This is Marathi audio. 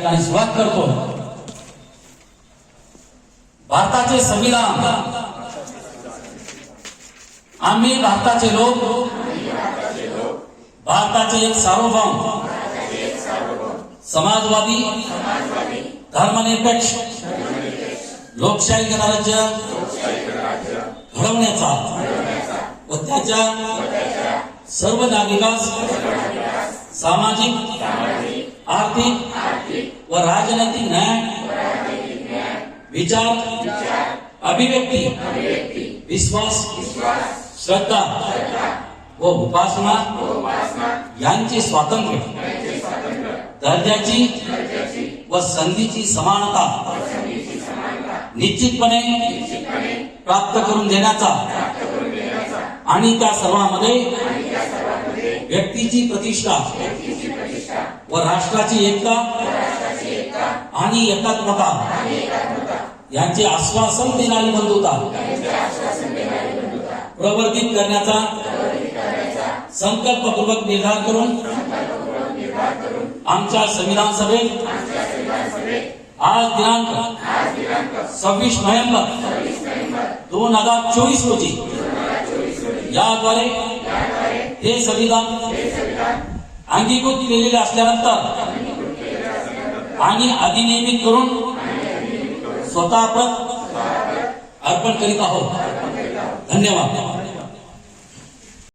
ठिकाणी सुरुवात करतो। भारताचे संविधान, आम्ही भारताचे लोक, भारताचे एक सार्वभौम समाजवादी धर्मनिरपेक्ष लोकशाही गणराज्य घडवण्याचा व त्याच्या सर्व नागरिकांस सामाजिक, आर्थिक व राजनैतिक न्याय, विचार, अभिव्यक्ती, विश्वास, श्रद्धा व उपासना यांचे स्वातंत्र्य, दर्जाची व संधीची समानता निश्चितपणे प्राप्त करून देण्याचा आणि त्या सर्वांमध्ये व्यक्तीची प्रतिष्ठा व राष्ट्राची एकता आणि एकात्मता यांचे आश्वासन देणारी बंधुता प्रवर्धित करण्याचा संकल्पपूर्वक निर्धार करून आमच्या संविधान सभेत आज दिनांक 26 नोव्हेंबर 2024 रोजी याद्वारे हे संविधान अंगीकृत केलेले असल्यानंतर आणि अधिनियमित करून स्वतः प्रत अर्पण करीत आहोत। धन्यवाद।